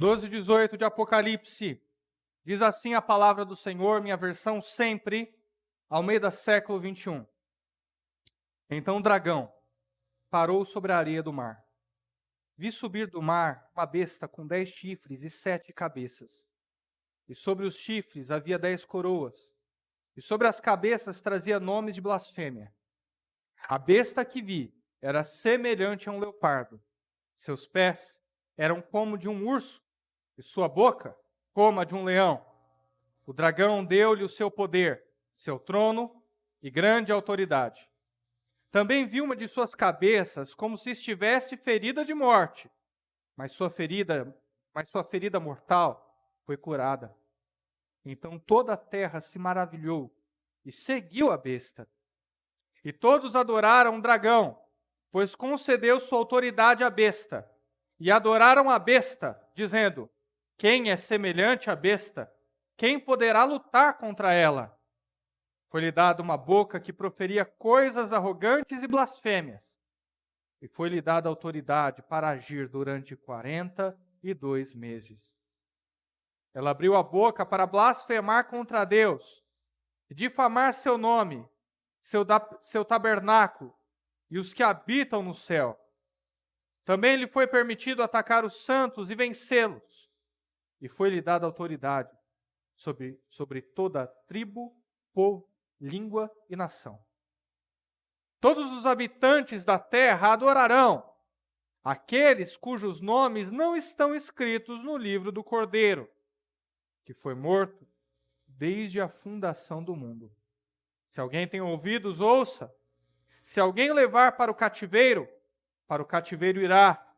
12:18 de Apocalipse. Diz assim a palavra do Senhor, minha versão sempre, Almeida século 21. Então o dragão parou sobre a areia do mar. Vi subir do mar uma besta com 10 chifres e 7 cabeças. E sobre os chifres havia 10 coroas. E sobre as cabeças trazia nomes de blasfêmia. A besta que vi era semelhante a um leopardo. Seus pés eram como de um urso, e sua boca como a de um leão. O dragão deu-lhe o seu poder, seu trono e grande autoridade. Também vi uma de suas cabeças como se estivesse ferida de morte, mas sua ferida mortal foi curada. Então toda a terra se maravilhou e seguiu a besta. E todos adoraram o dragão, pois concedeu sua autoridade à besta. E adoraram a besta, dizendo: quem é semelhante à besta? Quem poderá lutar contra ela? Foi-lhe dada uma boca que proferia coisas arrogantes e blasfêmias. E foi-lhe dada autoridade para agir durante 42 meses. Ela abriu a boca para blasfemar contra Deus, e difamar seu nome, seu tabernáculo e os que habitam no céu. Também lhe foi permitido atacar os santos e vencê-los. E foi-lhe dada autoridade sobre toda tribo, povo, língua e nação. Todos os habitantes da terra adorarão aqueles cujos nomes não estão escritos no livro do Cordeiro, que foi morto desde a fundação do mundo. Se alguém tem ouvidos, ouça. Se alguém levar para o cativeiro irá.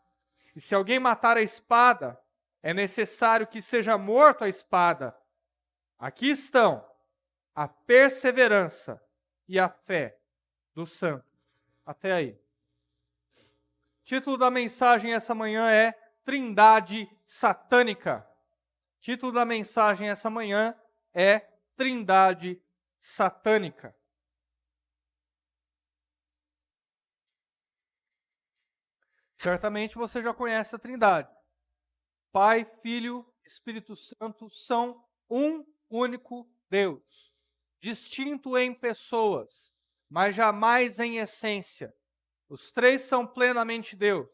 E se alguém matar a espada, é necessário que seja morto a espada. Aqui estão a perseverança e a fé dos santos. Até aí. O título da mensagem essa manhã é Trindade Satânica. O título da mensagem essa manhã é Trindade Satânica. Certamente você já conhece a Trindade. Pai, Filho, Espírito Santo são um único Deus, distinto em pessoas, mas jamais em essência. Os três são plenamente Deus.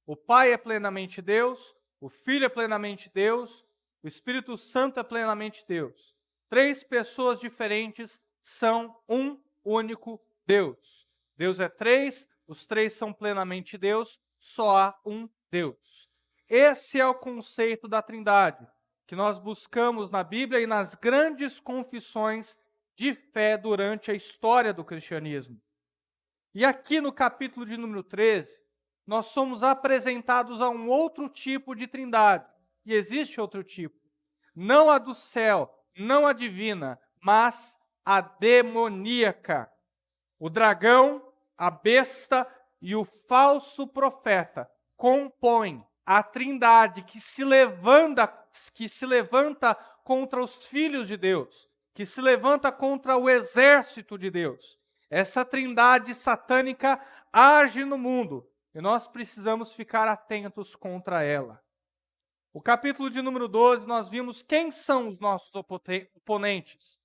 O Pai é plenamente Deus, o Filho é plenamente Deus, o Espírito Santo é plenamente Deus. Três pessoas diferentes são um único Deus. Deus é três, os três são plenamente Deus, só há um Deus. Esse é o conceito da Trindade, que nós buscamos na Bíblia e nas grandes confissões de fé durante a história do cristianismo. E aqui no capítulo de número 13, nós somos apresentados a um outro tipo de Trindade. E existe outro tipo. Não a do céu, não a divina, mas a demoníaca. O dragão, a besta e o falso profeta compõem a Trindade que se levanta contra os filhos de Deus, que se levanta contra o exército de Deus. Essa Trindade satânica age no mundo e nós precisamos ficar atentos contra ela. O capítulo de número 12, nós vimos quem são os nossos oponentes.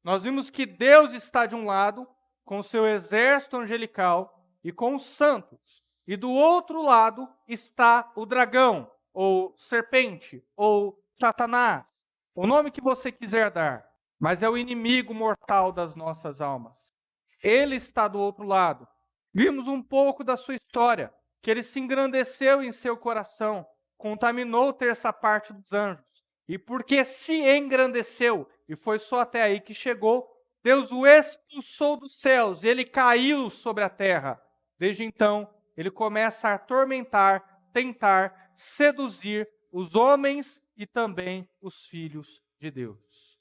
Nós vimos que Deus está de um lado, com seu exército angelical e com os santos. E do outro lado está o dragão, ou serpente, ou Satanás. O nome que você quiser dar, mas é o inimigo mortal das nossas almas. Ele está do outro lado. Vimos um pouco da sua história, que ele se engrandeceu em seu coração, contaminou terça parte dos anjos. E porque se engrandeceu, e foi só até aí que chegou, Deus o expulsou dos céus, e ele caiu sobre a terra. Desde então, ele começa a atormentar, tentar, seduzir os homens e também os filhos de Deus.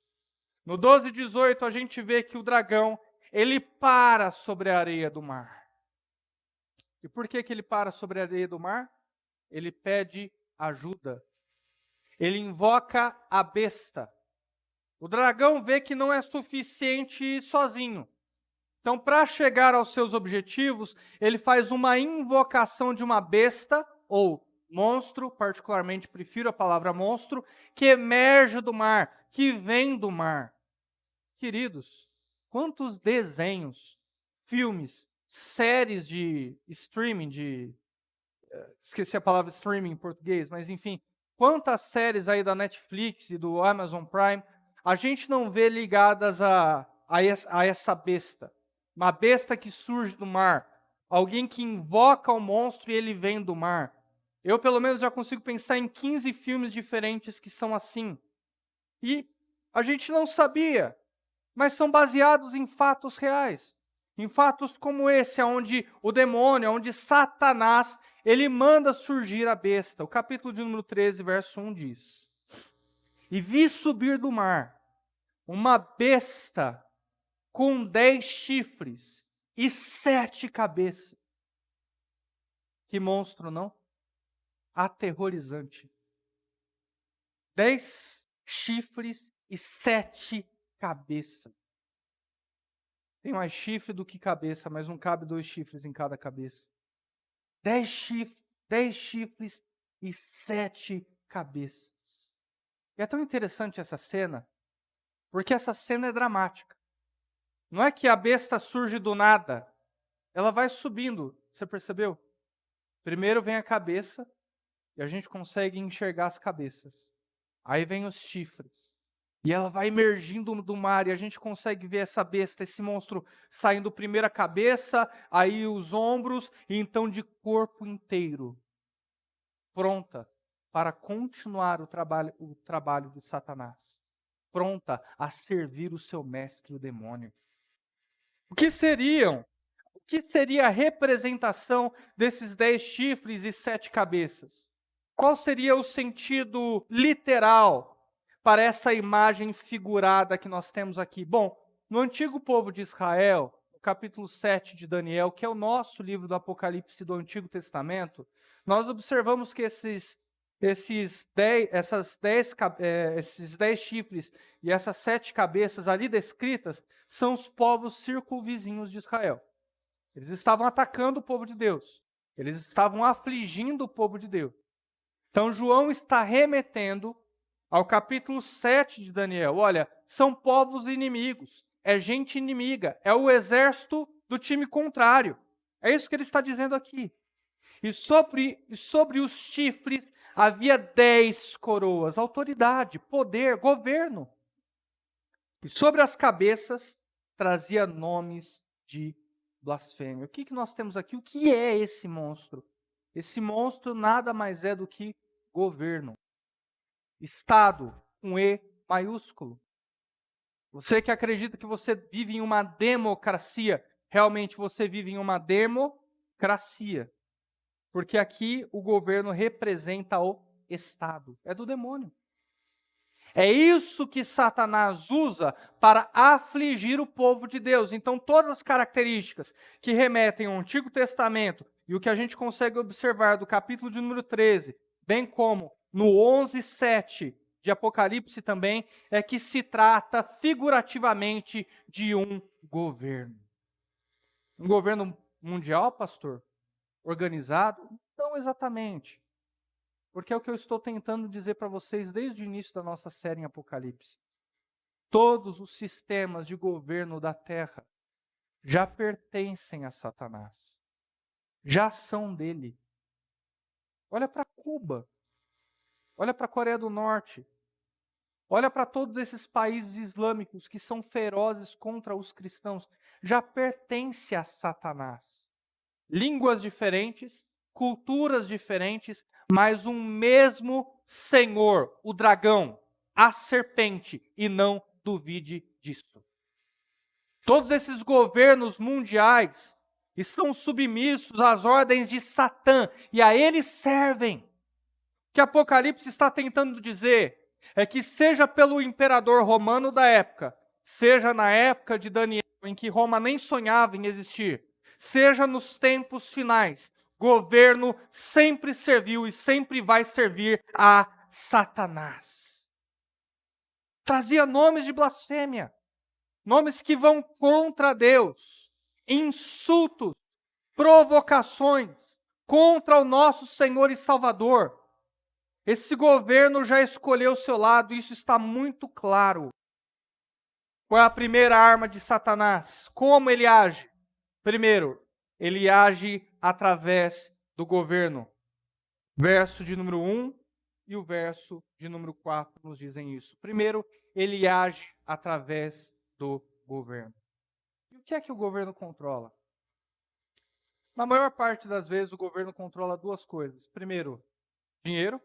No 12:18, a gente vê que o dragão, ele para sobre a areia do mar. E por que ele para sobre a areia do mar? Ele pede ajuda. Ele invoca a besta. O dragão vê que não é suficiente sozinho. Então, para chegar aos seus objetivos, ele faz uma invocação de uma besta, ou monstro, particularmente prefiro a palavra monstro, que emerge do mar, que vem do mar. Queridos, quantos desenhos, filmes, séries de streaming, esqueci a palavra streaming em português, mas enfim, quantas séries aí da Netflix e do Amazon Prime a gente não vê ligadas a essa besta? Uma besta que surge do mar, alguém que invoca o monstro e ele vem do mar. Eu, pelo menos, já consigo pensar em 15 filmes diferentes que são assim. E a gente não sabia, mas são baseados em fatos reais. Em fatos como esse, onde o demônio, onde Satanás, ele manda surgir a besta. O capítulo de número 13, verso 1 diz: E vi subir do mar uma besta com 10 chifres e 7 cabeças. Que monstro, não? Aterrorizante. 10 chifres e 7 cabeças. Tem mais chifre do que cabeça, mas não cabe 2 chifres em cada cabeça. 10 chifres e 7 cabeças. E é tão interessante essa cena, porque essa cena é dramática. Não é que a besta surge do nada, ela vai subindo, você percebeu? Primeiro vem a cabeça, e a gente consegue enxergar as cabeças. Aí vem os chifres. E ela vai emergindo do mar e a gente consegue ver essa besta, esse monstro saindo primeiro a cabeça, aí os ombros e então de corpo inteiro. Pronta para continuar o trabalho de Satanás. Pronta a servir o seu mestre, o demônio. O que seria a representação desses 10 chifres e 7 cabeças? Qual seria o sentido literal para essa imagem figurada que nós temos aqui? Bom, no antigo povo de Israel, no capítulo 7 de Daniel, que é o nosso livro do Apocalipse do Antigo Testamento, nós observamos que esses 10 chifres e essas 7 cabeças ali descritas são os povos circunvizinhos de Israel. Eles estavam atacando o povo de Deus. Eles estavam afligindo o povo de Deus. Então, João está remetendo ao capítulo 7 de Daniel. Olha, são povos inimigos, é gente inimiga, é o exército do time contrário. É isso que ele está dizendo aqui. E sobre os chifres havia 10 coroas, autoridade, poder, governo. E sobre as cabeças trazia nomes de blasfêmia. O que nós temos aqui? O que é esse monstro? Esse monstro nada mais é do que governo. Estado, com E maiúsculo. Você que acredita que você vive em uma democracia, realmente você vive em uma democracia. Porque aqui o governo representa o Estado. É do demônio. É isso que Satanás usa para afligir o povo de Deus. Então, todas as características que remetem ao Antigo Testamento e o que a gente consegue observar do capítulo de número 13, bem como no 11:7 de Apocalipse também, é que se trata figurativamente de um governo. Um governo mundial, pastor? Organizado? Não exatamente. Porque é o que eu estou tentando dizer para vocês desde o início da nossa série em Apocalipse. Todos os sistemas de governo da terra já pertencem a Satanás. Já são dele. Olha para Cuba. Olha para a Coreia do Norte. Olha para todos esses países islâmicos que são ferozes contra os cristãos. Já pertence a Satanás. Línguas diferentes, culturas diferentes, mas um mesmo Senhor, o dragão, a serpente, e não duvide disso. Todos esses governos mundiais estão submissos às ordens de Satã e a eles servem. O que Apocalipse está tentando dizer é que seja pelo imperador romano da época, seja na época de Daniel, em que Roma nem sonhava em existir, seja nos tempos finais, governo sempre serviu e sempre vai servir a Satanás. Trazia nomes de blasfêmia, nomes que vão contra Deus, insultos, provocações, contra o nosso Senhor e Salvador. Esse governo já escolheu o seu lado, isso está muito claro. Qual é a primeira arma de Satanás? Como ele age? Primeiro, ele age através do governo. Verso de número 1 e o verso de número 4 nos dizem isso. Primeiro, ele age através do governo. E o que é que o governo controla? Na maior parte das vezes, o governo controla duas coisas. Primeiro, dinheiro.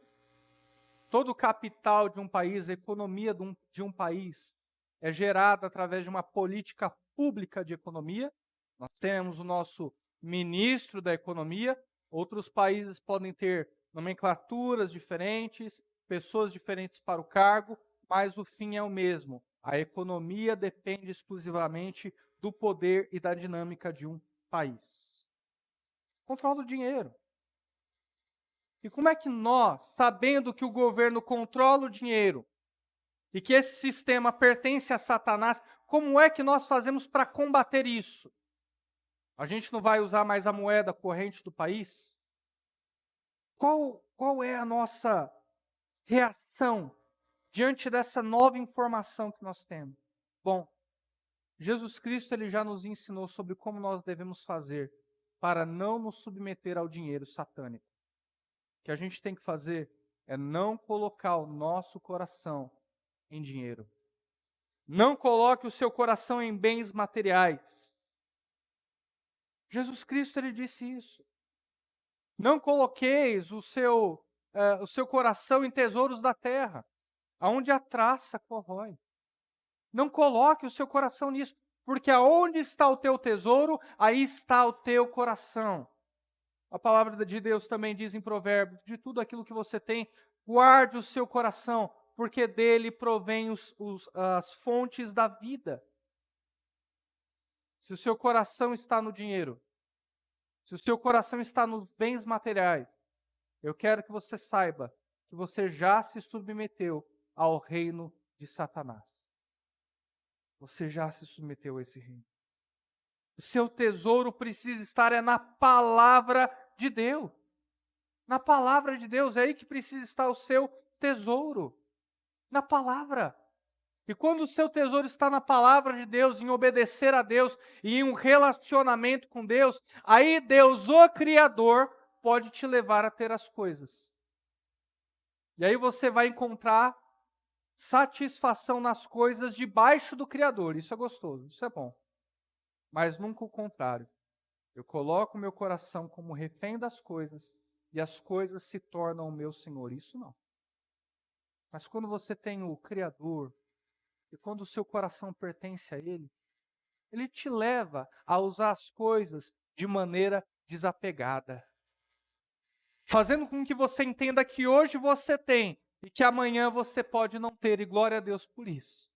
Todo o capital de um país, a economia de um país, é gerada através de uma política pública de economia. Nós temos o nosso ministro da economia. Outros países podem ter nomenclaturas diferentes, pessoas diferentes para o cargo, mas o fim é o mesmo. A economia depende exclusivamente do poder e da dinâmica de um país. Controla o dinheiro. E como é que nós, sabendo que o governo controla o dinheiro e que esse sistema pertence a Satanás, como é que nós fazemos para combater isso? A gente não vai usar mais a moeda corrente do país? Qual é a nossa reação diante dessa nova informação que nós temos? Bom, Jesus Cristo ele já nos ensinou sobre como nós devemos fazer para não nos submeter ao dinheiro satânico. O que a gente tem que fazer é não colocar o nosso coração em dinheiro. Não coloque o seu coração em bens materiais. Jesus Cristo ele disse isso. Não coloqueis o seu coração em tesouros da terra, aonde a traça corrói. Não coloque o seu coração nisso, porque aonde está o teu tesouro, aí está o teu coração. A palavra de Deus também diz em Provérbios, de tudo aquilo que você tem, guarde o seu coração, porque dele provém as fontes da vida. Se o seu coração está no dinheiro, se o seu coração está nos bens materiais, eu quero que você saiba que você já se submeteu ao reino de Satanás. Você já se submeteu a esse reino. O seu tesouro precisa estar na palavra de Deus. Na palavra de Deus, é aí que precisa estar o seu tesouro. Na palavra. E quando o seu tesouro está na palavra de Deus, em obedecer a Deus e em um relacionamento com Deus, aí Deus, o Criador, pode te levar a ter as coisas. E aí você vai encontrar satisfação nas coisas debaixo do Criador. Isso é gostoso, isso é bom. Mas nunca o contrário. Eu coloco meu coração como refém das coisas e as coisas se tornam o meu Senhor. Isso não. Mas quando você tem o Criador e quando o seu coração pertence a Ele, Ele te leva a usar as coisas de maneira desapegada. Fazendo com que você entenda que hoje você tem e que amanhã você pode não ter. E glória a Deus por isso.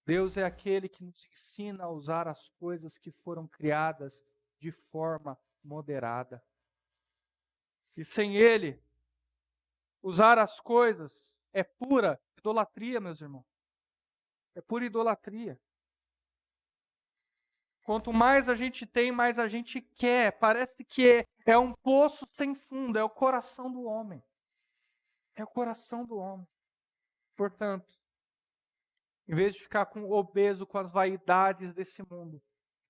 Deus é aquele que nos ensina a usar as coisas que foram criadas de forma moderada. E sem Ele, usar as coisas é pura idolatria, meus irmãos. É pura idolatria. Quanto mais a gente tem, mais a gente quer. Parece que é um poço sem fundo, é o coração do homem. É o coração do homem. Portanto, em vez de ficar obeso com as vaidades desse mundo,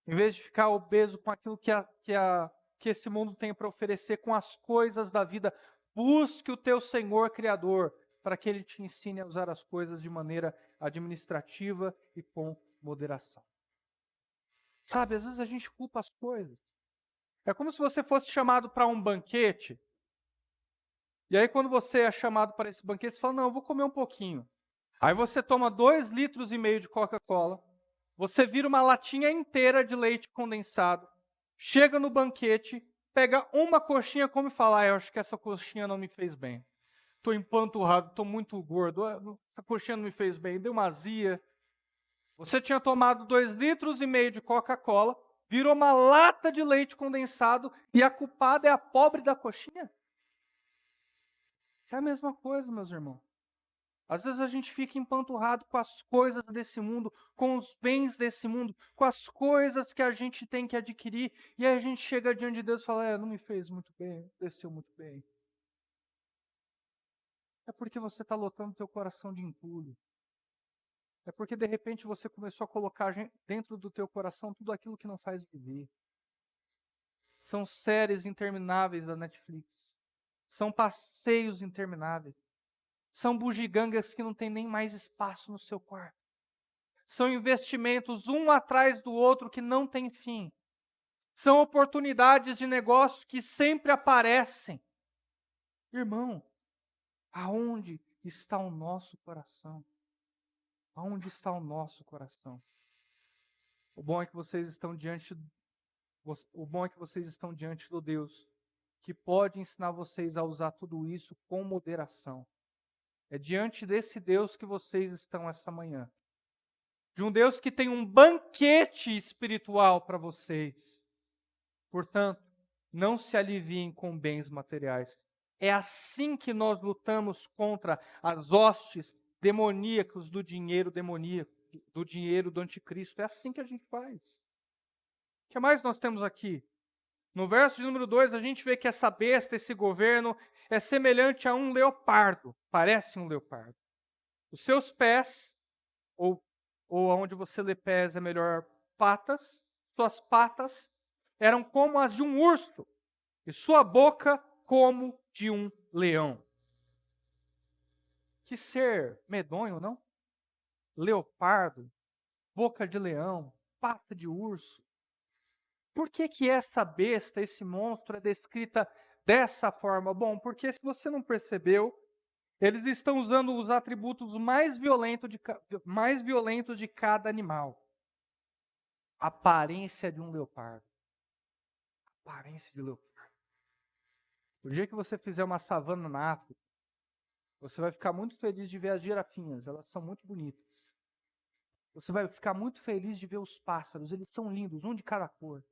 em vez de ficar obeso com aquilo que esse mundo tem para oferecer, com as coisas da vida, busque o teu Senhor Criador, para que Ele te ensine a usar as coisas de maneira administrativa e com moderação. Sabe, às vezes a gente culpa as coisas. É como se você fosse chamado para um banquete, e aí quando você é chamado para esse banquete, você fala, não, eu vou comer um pouquinho. Aí você toma 2,5 litros de Coca-Cola, você vira uma latinha inteira de leite condensado, chega no banquete, pega uma coxinha, come e fala, eu acho que essa coxinha não me fez bem. Estou empanturrado, estou muito gordo, essa coxinha não me fez bem, deu uma azia. Você tinha tomado 2,5 litros de Coca-Cola, virou uma lata de leite condensado e a culpada é a pobre da coxinha? É a mesma coisa, meus irmãos. Às vezes a gente fica empanturrado com as coisas desse mundo, com os bens desse mundo, com as coisas que a gente tem que adquirir, e aí a gente chega diante de Deus e fala, não me fez muito bem, desceu muito bem. É porque você está lotando teu coração de entulho. É porque de repente você começou a colocar dentro do teu coração tudo aquilo que não faz viver. São séries intermináveis da Netflix. São passeios intermináveis. São bugigangas que não tem nem mais espaço no seu quarto. São investimentos um atrás do outro que não tem fim. São oportunidades de negócio que sempre aparecem. Irmão, aonde está o nosso coração? Aonde está o nosso coração? O bom é que vocês estão diante do Deus que pode ensinar vocês a usar tudo isso com moderação. É diante desse Deus que vocês estão essa manhã. De um Deus que tem um banquete espiritual para vocês. Portanto, não se aliviem com bens materiais. É assim que nós lutamos contra as hostes demoníacas do dinheiro demoníaco, do dinheiro do anticristo. É assim que a gente faz. O que mais nós temos aqui? No verso de número 2, a gente vê que essa besta, esse governo, é semelhante a um leopardo. Parece um leopardo. Os seus pés, ou onde você lê pés é melhor, patas, suas patas eram como as de um urso, e sua boca como de um leão. Que ser medonho, não? Leopardo, boca de leão, pata de urso. Por que essa besta, esse monstro é descrita dessa forma? Bom, porque se você não percebeu, eles estão usando os atributos mais violentos de cada animal. Aparência de um leopardo. Aparência de leopardo. O dia que você fizer uma savana na África, você vai ficar muito feliz de ver as girafinhas, elas são muito bonitas. Você vai ficar muito feliz de ver os pássaros, eles são lindos, um de cada cor.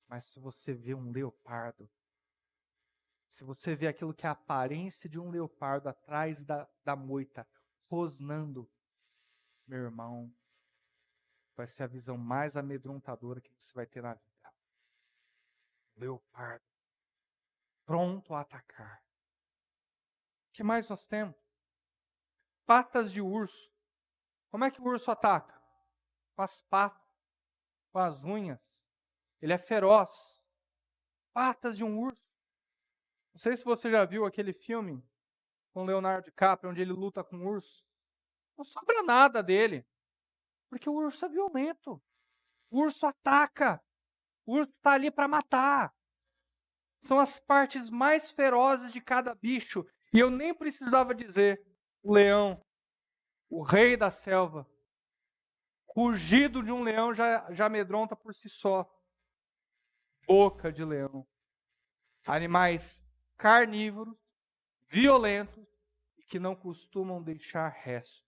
Mas se você vê um leopardo, se você vê aquilo que é a aparência de um leopardo atrás da moita, rosnando, meu irmão, vai ser a visão mais amedrontadora que você vai ter na vida. Leopardo, pronto a atacar. O que mais nós temos? Patas de urso. Como é que o urso ataca? Com as patas, com as unhas. Ele é feroz. Patas de um urso. Não sei se você já viu aquele filme com Leonardo DiCaprio, onde ele luta com o urso. Não sobra nada dele. Porque o urso é violento. O urso ataca. O urso está ali para matar. São as partes mais ferozes de cada bicho. E eu nem precisava dizer, o leão, o rei da selva, o rugido de um leão já amedronta por si só. Boca de leão. Animais carnívoros, violentos e que não costumam deixar resto.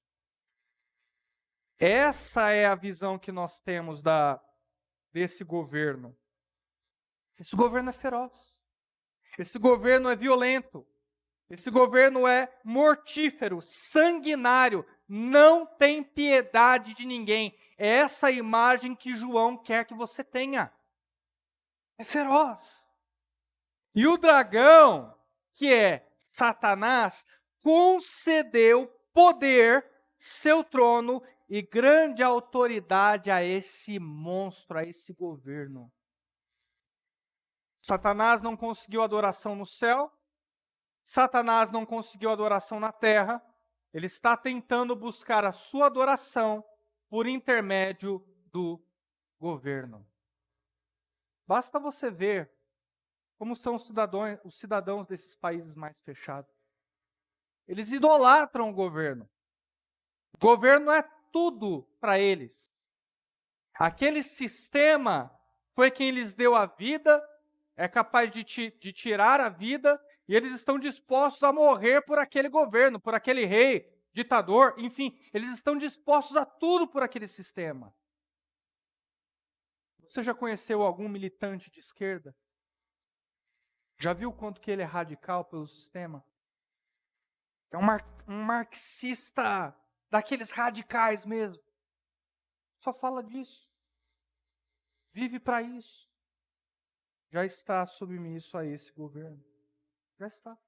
Essa é a visão que nós temos desse governo. Esse governo é feroz. Esse governo é violento. Esse governo é mortífero, sanguinário, não tem piedade de ninguém. É essa imagem que João quer que você tenha. É feroz. E o dragão, que é Satanás, concedeu poder, seu trono e grande autoridade a esse monstro, a esse governo. Satanás não conseguiu adoração no céu, Satanás não conseguiu adoração na terra, ele está tentando buscar a sua adoração por intermédio do governo. Basta você ver como são os cidadãos desses países mais fechados. Eles idolatram o governo. O governo é tudo para eles. Aquele sistema foi quem lhes deu a vida, é capaz de tirar a vida, e eles estão dispostos a morrer por aquele governo, por aquele rei, ditador, enfim, eles estão dispostos a tudo por aquele sistema. Você já conheceu algum militante de esquerda? Já viu quanto que ele é radical pelo sistema? É um marxista daqueles radicais mesmo. Só fala disso. Vive para isso. Já está submisso a esse governo. Já está.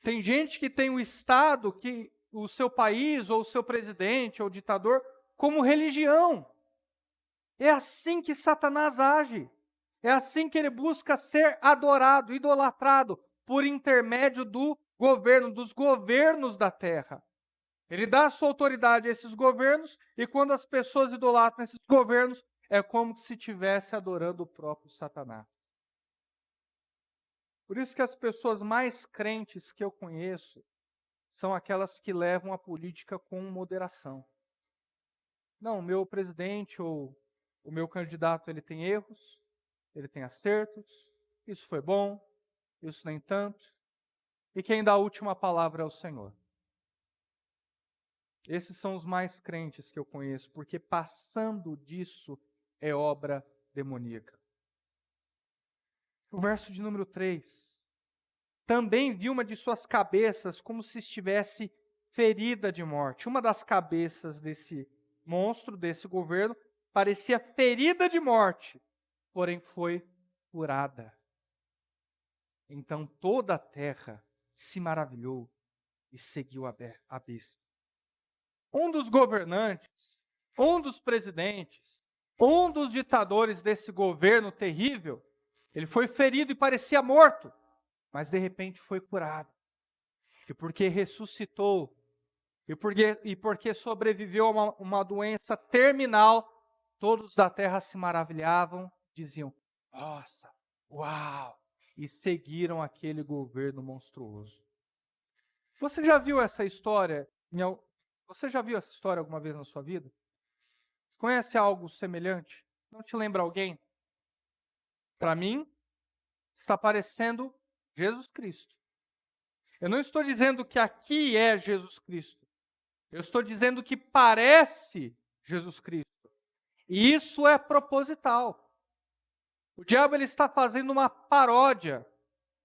Tem gente que tem o Estado, que o seu país, ou o seu presidente, ou o ditador, como religião. É assim que Satanás age. É assim que ele busca ser adorado, idolatrado, por intermédio do governo, dos governos da terra. Ele dá a sua autoridade a esses governos, e quando as pessoas idolatram esses governos, é como se estivesse adorando o próprio Satanás. Por isso que as pessoas mais crentes que eu conheço são aquelas que levam a política com moderação. Não, o meu presidente ou o meu candidato, ele tem erros, ele tem acertos, isso foi bom, isso nem tanto. E quem dá a última palavra é o Senhor. Esses são os mais crentes que eu conheço, porque passando disso é obra demoníaca. O verso de número 3. Também vi uma de suas cabeças como se estivesse ferida de morte. Uma das cabeças desse monstro, desse governo, parecia ferida de morte, porém foi curada. Então toda a terra se maravilhou e seguiu a besta. Um dos governantes, um dos presidentes, um dos ditadores desse governo terrível, ele foi ferido e parecia morto, mas de repente foi curado. E porque ressuscitou, e porque sobreviveu a uma doença terminal, todos da terra se maravilhavam, diziam, nossa, uau, e seguiram aquele governo monstruoso. Você já viu essa história? Você já viu essa história alguma vez na sua vida? Você conhece algo semelhante? Não te lembra alguém? Para mim, está parecendo Jesus Cristo. Eu não estou dizendo que aqui é Jesus Cristo. Eu estou dizendo que parece Jesus Cristo. E isso é proposital. O diabo ele está fazendo uma paródia.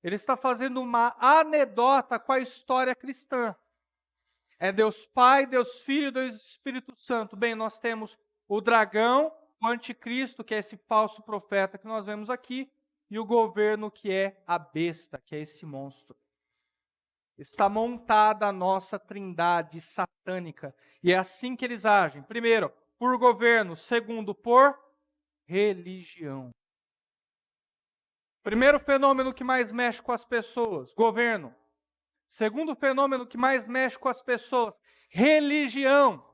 Ele está fazendo uma anedota com a história cristã. É Deus Pai, Deus Filho e Deus Espírito Santo. Bem, nós temos o dragão, o anticristo, que é esse falso profeta que nós vemos aqui, e o governo que é a besta, que é esse monstro. Está montada a nossa trindade satânica. E é assim que eles agem. Primeiro, por governo. Segundo, por religião. Primeiro fenômeno que mais mexe com as pessoas, governo. Segundo fenômeno que mais mexe com as pessoas, religião.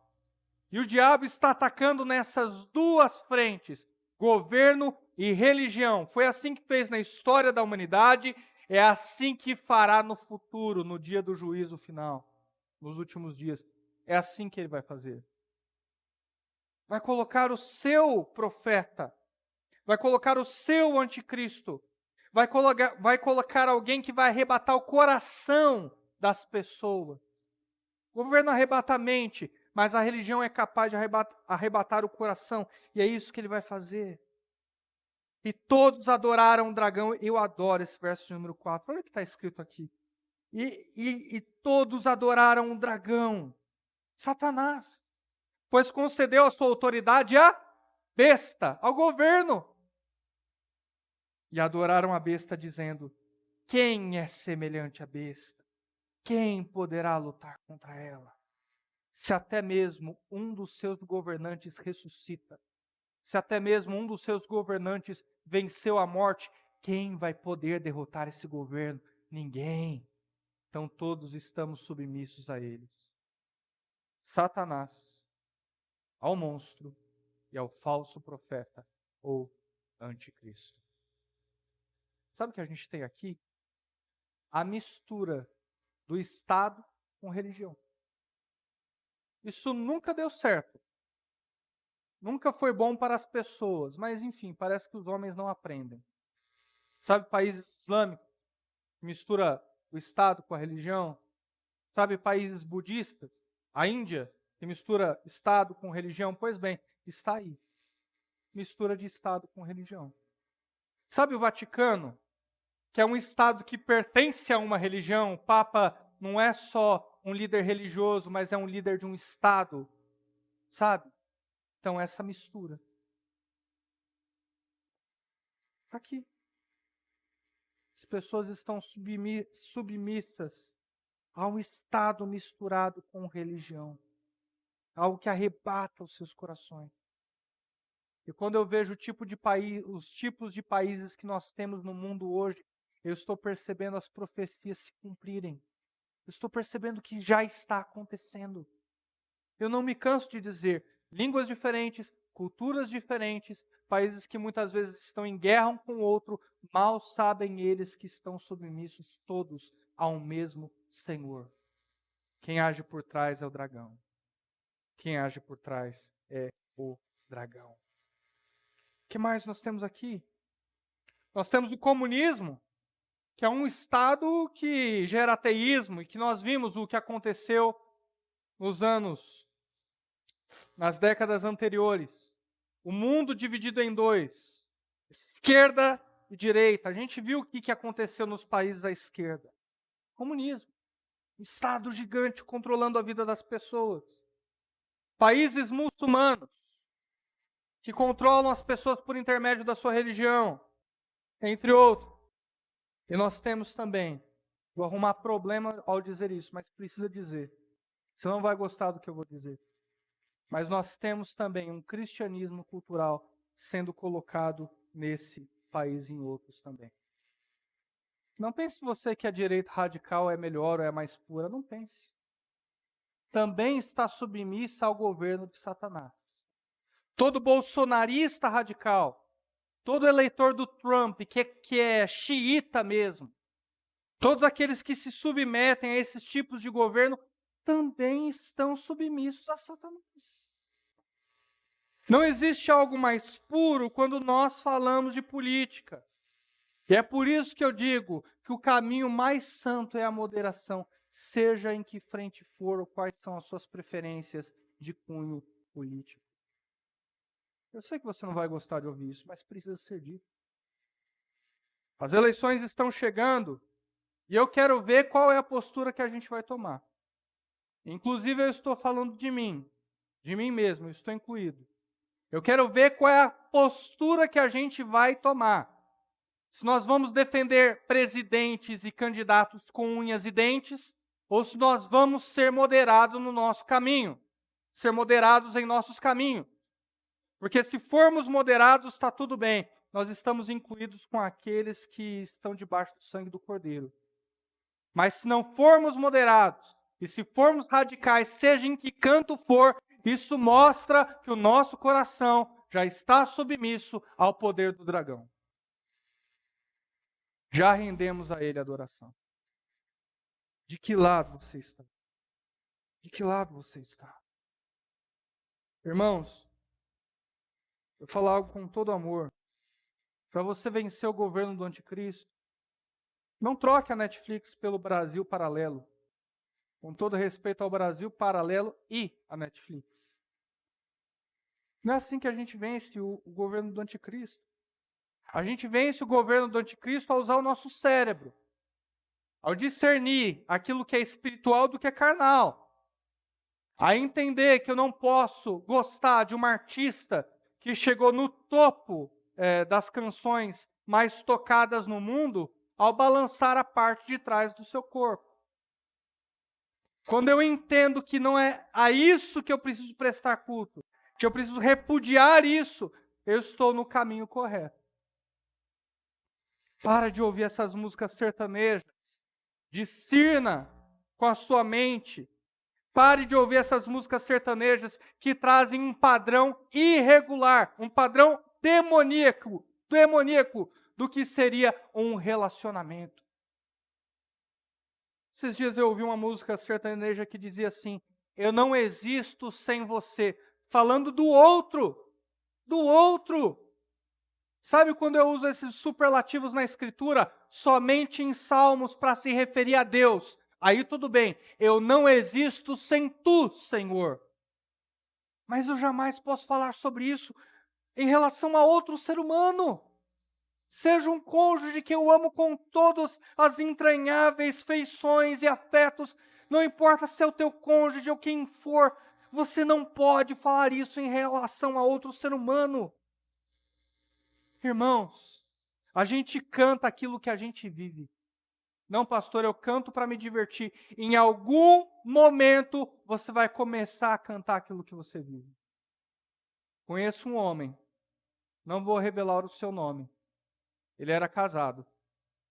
E o diabo está atacando nessas duas frentes, governo e religião. Foi assim que fez na história da humanidade, é assim que fará no futuro, no dia do juízo final, nos últimos dias. É assim que ele vai fazer. Vai colocar o seu profeta, vai colocar o seu anticristo, vai colocar alguém que vai arrebatar o coração das pessoas. O governo arrebata a mente, mas a religião é capaz de arrebatar o coração, e é isso que ele vai fazer. E todos adoraram o dragão. Eu adoro esse verso de número 4. Olha o que está escrito aqui. E todos adoraram o dragão, Satanás, pois concedeu a sua autoridade à besta, ao governo. E adoraram a besta, dizendo, quem é semelhante à besta? Quem poderá lutar contra ela? Se até mesmo um dos seus governantes ressuscita, se até mesmo um dos seus governantes venceu a morte, quem vai poder derrotar esse governo? Ninguém. Então todos estamos submissos a eles. Satanás, ao monstro e ao falso profeta ou anticristo. Sabe o que a gente tem aqui? A mistura do Estado com religião. Isso nunca deu certo. Nunca foi bom para as pessoas, mas enfim, parece que os homens não aprendem. Sabe países islâmicos, que mistura o Estado com a religião? Sabe países budistas? A Índia, que mistura Estado com religião? Pois bem, está aí. Mistura de Estado com religião. Sabe o Vaticano, que é um Estado que pertence a uma religião? O Papa não é só um líder religioso, mas é um líder de um Estado, sabe? Então, essa mistura. Tá aqui. As pessoas estão submissas a um Estado misturado com religião. Algo que arrebata os seus corações. E quando eu vejo os tipos de países que nós temos no mundo hoje, eu estou percebendo as profecias se cumprirem. Eu estou percebendo que já está acontecendo. Eu não me canso de dizer, línguas diferentes, culturas diferentes, países que muitas vezes estão em guerra um com o outro, mal sabem eles que estão submissos todos ao mesmo Senhor. Quem age por trás é o dragão. Quem age por trás é o dragão. O que mais nós temos aqui? Nós temos o comunismo, que é um estado que gera ateísmo, e que nós vimos o que aconteceu nas décadas anteriores. O mundo dividido em dois, esquerda e direita. A gente viu o que aconteceu nos países à esquerda. Comunismo. Um estado gigante controlando a vida das pessoas. Países muçulmanos, que controlam as pessoas por intermédio da sua religião, entre outros. E nós temos também, vou arrumar problema ao dizer isso, mas precisa dizer. Você não vai gostar do que eu vou dizer. Mas nós temos também um cristianismo cultural sendo colocado nesse país e em outros também. Não pense você que a direita radical é melhor ou é mais pura, não pense. Também está submissa ao governo de Satanás. Todo bolsonarista radical, todo eleitor do Trump, que é xiita mesmo, todos aqueles que se submetem a esses tipos de governo, também estão submissos a Satanás. Não existe algo mais puro quando nós falamos de política. E é por isso que eu digo que o caminho mais santo é a moderação, seja em que frente for ou quais são as suas preferências de cunho político. Eu sei que você não vai gostar de ouvir isso, mas precisa ser dito. As eleições estão chegando e eu quero ver qual é a postura que a gente vai tomar. Inclusive eu estou falando de mim mesmo, eu estou incluído. Eu quero ver qual é a postura que a gente vai tomar. Se nós vamos defender presidentes e candidatos com unhas e dentes, ou se nós vamos ser moderados no nosso caminho, ser moderados em nossos caminhos. Porque se formos moderados, está tudo bem. Nós estamos incluídos com aqueles que estão debaixo do sangue do Cordeiro. Mas se não formos moderados, e se formos radicais, seja em que canto for, isso mostra que o nosso coração já está submisso ao poder do dragão. Já rendemos a ele adoração. De que lado você está? De que lado você está? Irmãos, eu vou falar algo com todo amor. Para você vencer o governo do anticristo, não troque a Netflix pelo Brasil Paralelo. Com todo respeito ao Brasil Paralelo e a Netflix. Não é assim que a gente vence o governo do anticristo. A gente vence o governo do anticristo ao usar o nosso cérebro, ao discernir aquilo que é espiritual do que é carnal, a entender que eu não posso gostar de uma artista que chegou no topo das canções mais tocadas no mundo ao balançar a parte de trás do seu corpo. Quando eu entendo que não é a isso que eu preciso prestar culto, que eu preciso repudiar isso, eu estou no caminho correto. Para de ouvir essas músicas sertanejas. Discirna com a sua mente. Pare de ouvir essas músicas sertanejas que trazem um padrão irregular, um padrão demoníaco do que seria um relacionamento. Esses dias eu ouvi uma música sertaneja que dizia assim: eu não existo sem você. Falando do outro. Do outro. Sabe quando eu uso esses superlativos na Escritura? Somente em Salmos para se referir a Deus. Aí tudo bem, eu não existo sem tu, Senhor. Mas eu jamais posso falar sobre isso em relação a outro ser humano. Seja um cônjuge que eu amo com todas as entranháveis feições e afetos. Não importa se é o teu cônjuge ou quem for, você não pode falar isso em relação a outro ser humano. Irmãos, a gente canta aquilo que a gente vive. Não, pastor, eu canto para me divertir. Em algum momento você vai começar a cantar aquilo que você vive. Conheço um homem, não vou revelar o seu nome. Ele era casado.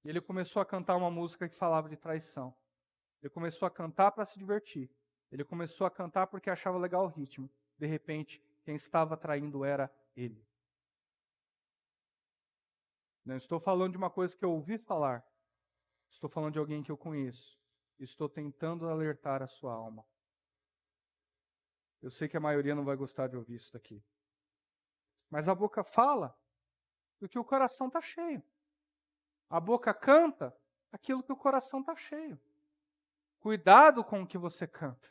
E ele começou a cantar uma música que falava de traição. Ele começou a cantar para se divertir. Ele começou a cantar porque achava legal o ritmo. De repente, quem estava traindo era ele. Não estou falando de uma coisa que eu ouvi falar. Estou falando de alguém que eu conheço. Estou tentando alertar a sua alma. Eu sei que a maioria não vai gostar de ouvir isso daqui. Mas a boca fala do que o coração está cheio. A boca canta aquilo que o coração está cheio. Cuidado com o que você canta.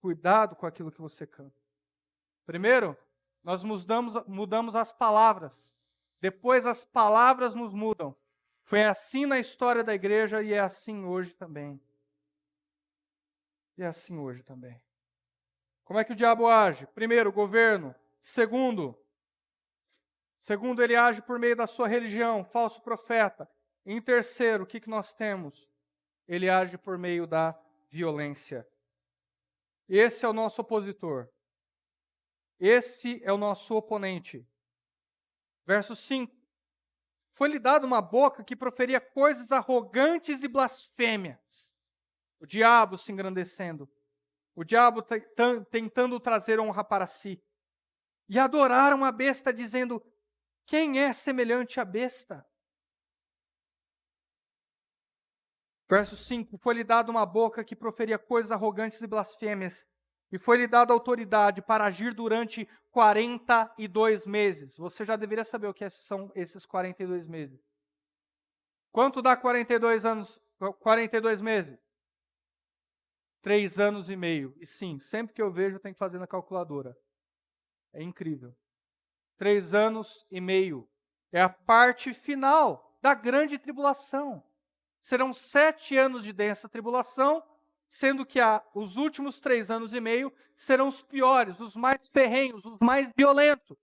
Cuidado com aquilo que você canta. Primeiro, nós mudamos as palavras. Depois as palavras nos mudam. Foi assim na história da igreja e é assim hoje também. E é assim hoje também. Como é que o diabo age? Primeiro, governo. Segundo, ele age por meio da sua religião, falso profeta. Em terceiro, o que nós temos? Ele age por meio da violência. Esse é o nosso opositor. Esse é o nosso oponente. Verso 5. Foi-lhe dada uma boca que proferia coisas arrogantes e blasfêmias. O diabo se engrandecendo. O diabo tentando trazer honra para si. E adoraram a besta, dizendo: quem é semelhante à besta? Verso 5. Foi-lhe dada uma boca que proferia coisas arrogantes e blasfêmias. E foi-lhe dada autoridade para agir durante 42 meses. Você já deveria saber o que são esses 42 meses. Quanto dá 42 anos, 42 meses? 3 anos e meio. E sim, sempre que eu vejo, eu tenho que fazer na calculadora. É incrível. 3 anos e meio. É a parte final da grande tribulação. Serão 7 anos de densa tribulação, sendo que os últimos 3 anos e meio serão os piores, os mais ferrenhos, os mais violentos.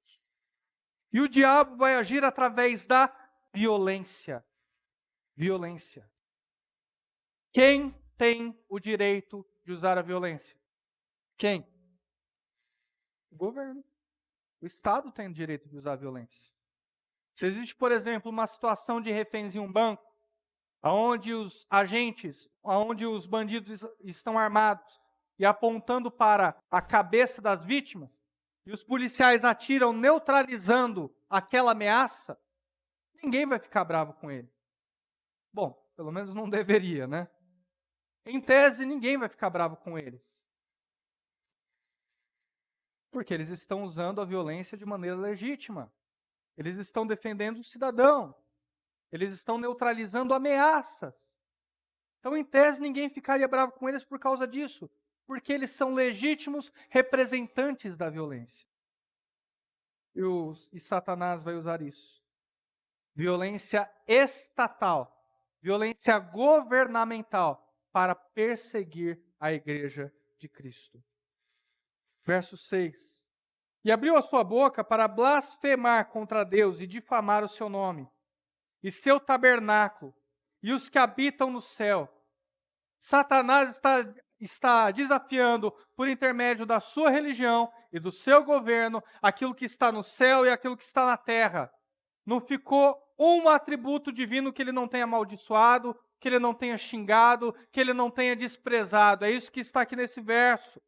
E o diabo vai agir através da violência. Violência. Quem tem o direito de usar a violência? Quem? O governo. O Estado tem o direito de usar a violência. Se existe, por exemplo, uma situação de reféns em um banco, onde os agentes, onde os bandidos estão armados e apontando para a cabeça das vítimas, e os policiais atiram neutralizando aquela ameaça, ninguém vai ficar bravo com ele. Bom, pelo menos não deveria, né? Em tese, ninguém vai ficar bravo com eles. Porque eles estão usando a violência de maneira legítima. Eles estão defendendo o cidadão. Eles estão neutralizando ameaças. Então, em tese, ninguém ficaria bravo com eles por causa disso. Porque eles são legítimos representantes da violência. E Satanás vai usar isso. Violência estatal. Violência governamental para perseguir a igreja de Cristo. Verso 6. E abriu a sua boca para blasfemar contra Deus e difamar o seu nome, e seu tabernáculo, e os que habitam no céu. Satanás está desafiando, por intermédio da sua religião e do seu governo, aquilo que está no céu e aquilo que está na terra. Não ficou um atributo divino que ele não tenha amaldiçoado, que ele não tenha xingado, que ele não tenha desprezado. É isso que está aqui nesse verso.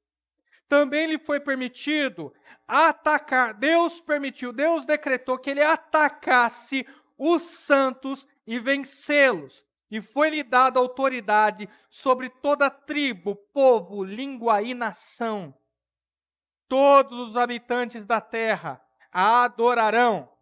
Também lhe foi permitido atacar, Deus decretou que ele atacasse os santos e vencê-los. E foi-lhe dada autoridade sobre toda tribo, povo, língua e nação. Todos os habitantes da terra a adorarão.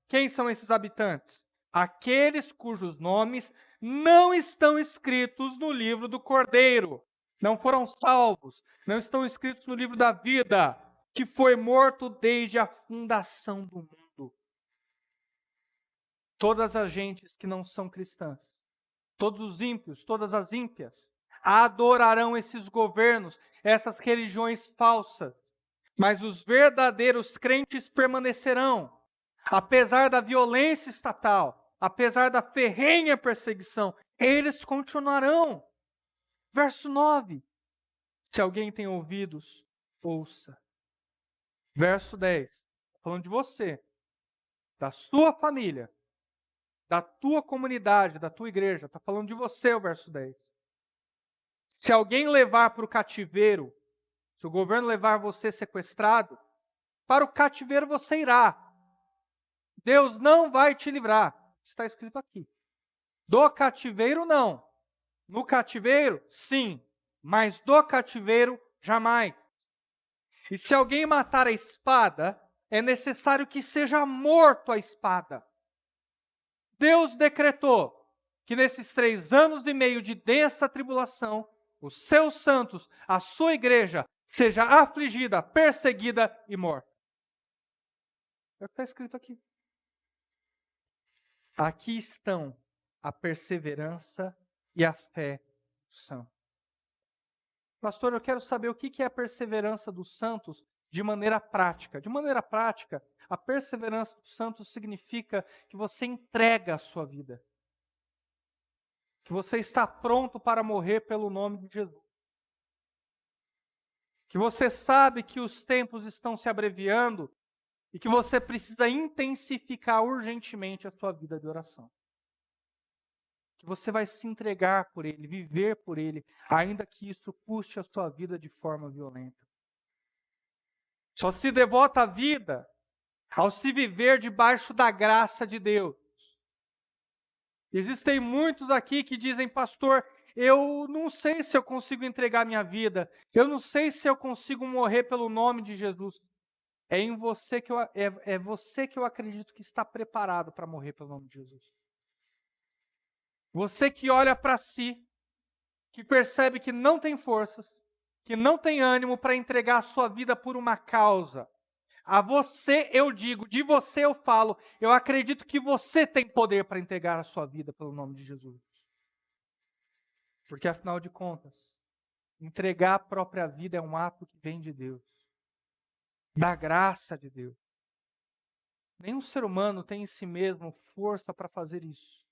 Quem são esses habitantes? Aqueles cujos nomes não estão escritos no livro do Cordeiro. Não foram salvos, não estão escritos no livro da vida, que foi morto desde a fundação do mundo. Todas as gentes que não são cristãs, todos os ímpios, todas as ímpias, adorarão esses governos, essas religiões falsas. Mas os verdadeiros crentes permanecerão, apesar da violência estatal, apesar da ferrenha perseguição, eles continuarão. Verso 9. Se alguém tem ouvidos, ouça. Verso 10. Falando de você, da sua família, da tua comunidade, da tua igreja. Está falando de você, o verso 10. Se alguém levar para o cativeiro, se o governo levar você sequestrado, para o cativeiro você irá. Deus não vai te livrar. Está escrito aqui. Do cativeiro, não. No cativeiro, sim. Mas do cativeiro, jamais. E se alguém matar a espada, é necessário que seja morto a espada. Deus decretou que nesses 3 anos e meio de densa tribulação, os seus santos, a sua igreja, seja afligida, perseguida e morta. É o que está escrito aqui. Aqui estão a perseverança e a fé dos santos. Pastor, eu quero saber o que é a perseverança dos santos de maneira prática. De maneira prática, a perseverança dos santos significa que você entrega a sua vida. Que você está pronto para morrer pelo nome de Jesus. Que você sabe que os tempos estão se abreviando e que você precisa intensificar urgentemente a sua vida de oração. Que você vai se entregar por Ele, viver por Ele, ainda que isso custe a sua vida de forma violenta. Só se devota a vida ao se viver debaixo da graça de Deus. Existem muitos aqui que dizem, pastor, eu não sei se eu consigo entregar minha vida, eu não sei se eu consigo morrer pelo nome de Jesus. É em você que você que eu acredito que está preparado para morrer pelo nome de Jesus. Você que olha para si, que percebe que não tem forças, que não tem ânimo para entregar a sua vida por uma causa. A você eu digo, de você eu falo, eu acredito que você tem poder para entregar a sua vida pelo nome de Jesus. Porque afinal de contas, entregar a própria vida é um ato que vem de Deus, da graça de Deus. Nenhum ser humano tem em si mesmo força para fazer isso.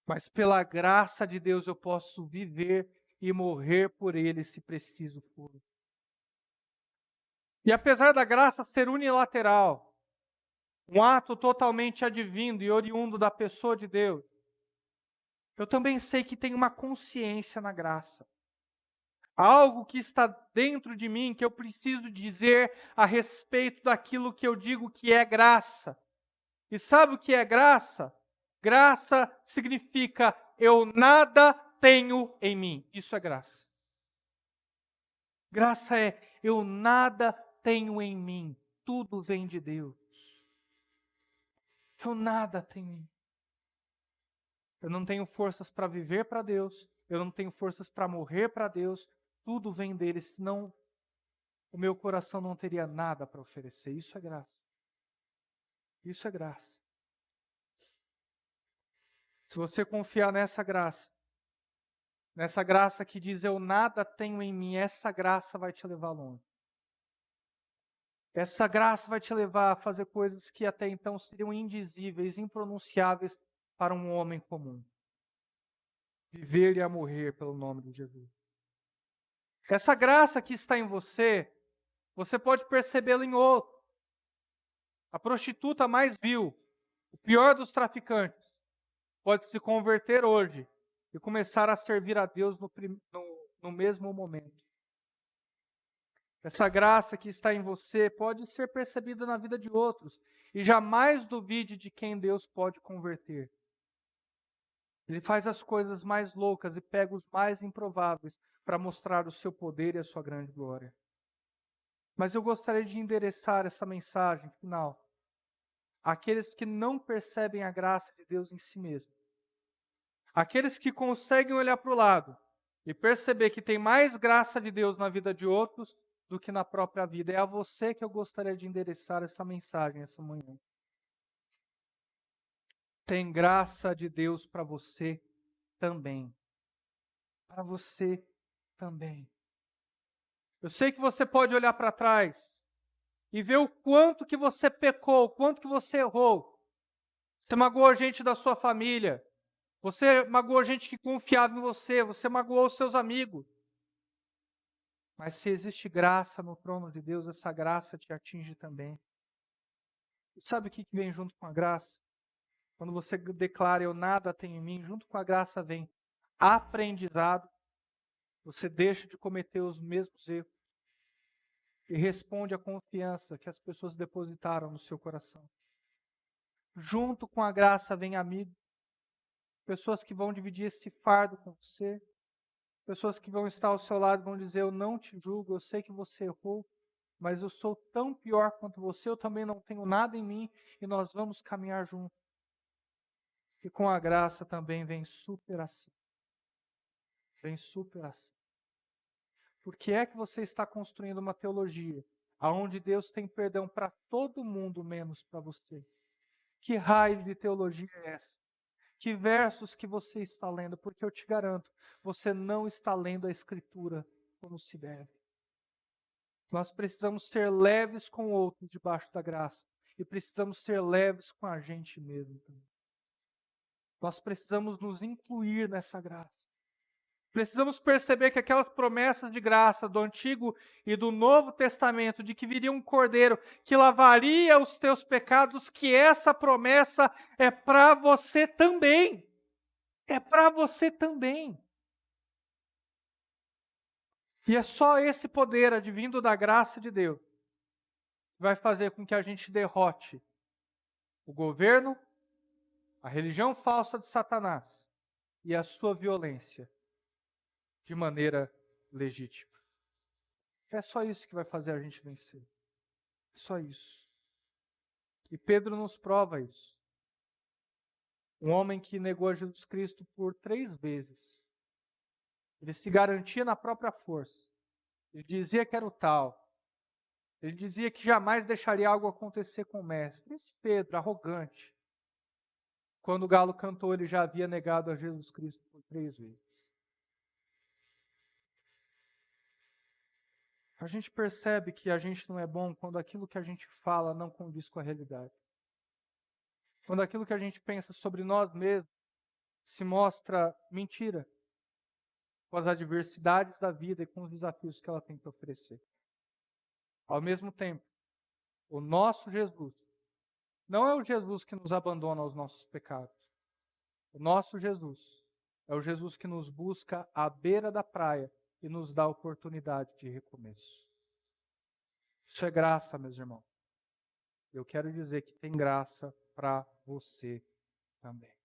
Mas pela graça de Deus eu posso viver e morrer por Ele se preciso for. E apesar da graça ser unilateral, um ato totalmente advindo e oriundo da pessoa de Deus, eu também sei que tem uma consciência na graça. Algo que está dentro de mim que eu preciso dizer a respeito daquilo que eu digo que é graça. E sabe o que é graça? Graça significa eu nada tenho em mim. Isso é graça. Graça é eu nada tenho em mim. Tudo vem de Deus. Eu nada tenho em mim. Eu não tenho forças para viver para Deus. Eu não tenho forças para morrer para Deus. Tudo vem dele, senão o meu coração não teria nada para oferecer. Isso é graça. Isso é graça. Se você confiar nessa graça que diz eu nada tenho em mim, essa graça vai te levar longe. Essa graça vai te levar a fazer coisas que até então seriam indizíveis, impronunciáveis para um homem comum. Viver e a morrer pelo nome de Jesus. Essa graça que está em você, você pode percebê-la em outro. A prostituta mais vil, o pior dos traficantes, pode se converter hoje e começar a servir a Deus no mesmo momento. Essa graça que está em você pode ser percebida na vida de outros e jamais duvide de quem Deus pode converter. Ele faz as coisas mais loucas e pega os mais improváveis para mostrar o seu poder e a sua grande glória. Mas eu gostaria de endereçar essa mensagem final àqueles que não percebem a graça de Deus em si mesmo. Aqueles que conseguem olhar para o lado e perceber que tem mais graça de Deus na vida de outros do que na própria vida. É a você que eu gostaria de endereçar essa mensagem essa manhã. Tem graça de Deus para você também. Para você também. Eu sei que você pode olhar para trás e ver o quanto que você pecou, o quanto que você errou. Você magoou gente da sua família. Você magoou gente que confiava em você. Você magoou os seus amigos. Mas se existe graça no trono de Deus, essa graça te atinge também. E sabe o que vem junto com a graça? Quando você declara, eu nada tenho em mim, junto com a graça vem aprendizado. Você deixa de cometer os mesmos erros e responde à confiança que as pessoas depositaram no seu coração. Junto com a graça vem amigo, pessoas que vão dividir esse fardo com você, pessoas que vão estar ao seu lado e vão dizer, eu não te julgo, eu sei que você errou, mas eu sou tão pior quanto você, eu também não tenho nada em mim e nós vamos caminhar juntos. E com a graça também vem superação. Vem superação. Por que é que você está construindo uma teologia onde Deus tem perdão para todo mundo, menos para você? Que raio de teologia é essa? Que versos que você está lendo? Porque eu te garanto, você não está lendo a Escritura como se deve. Nós precisamos ser leves com outros debaixo da graça. E precisamos ser leves com a gente mesmo também. Nós precisamos nos incluir nessa graça. Precisamos perceber que aquelas promessas de graça do Antigo e do Novo Testamento, de que viria um Cordeiro que lavaria os teus pecados, que essa promessa é para você também. É para você também. E é só esse poder advindo da graça de Deus que vai fazer com que a gente derrote o governo, a religião falsa de Satanás e a sua violência de maneira legítima. É só isso que vai fazer a gente vencer. É só isso. E Pedro nos prova isso. Um homem que negou a Jesus Cristo por 3 vezes. Ele se garantia na própria força. Ele dizia que era o tal. Ele dizia que jamais deixaria algo acontecer com o mestre. Esse Pedro, arrogante. Quando o galo cantou, ele já havia negado a Jesus Cristo por 3 vezes. A gente percebe que a gente não é bom quando aquilo que a gente fala não condiz com a realidade. Quando aquilo que a gente pensa sobre nós mesmos se mostra mentira, com as adversidades da vida e com os desafios que ela tem que oferecer. Ao mesmo tempo, o nosso Jesus não é o Jesus que nos abandona aos nossos pecados. O nosso Jesus é o Jesus que nos busca à beira da praia e nos dá a oportunidade de recomeço. Isso é graça, meus irmãos. Eu quero dizer que tem graça para você também.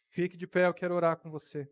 Fique de pé, eu quero orar com você.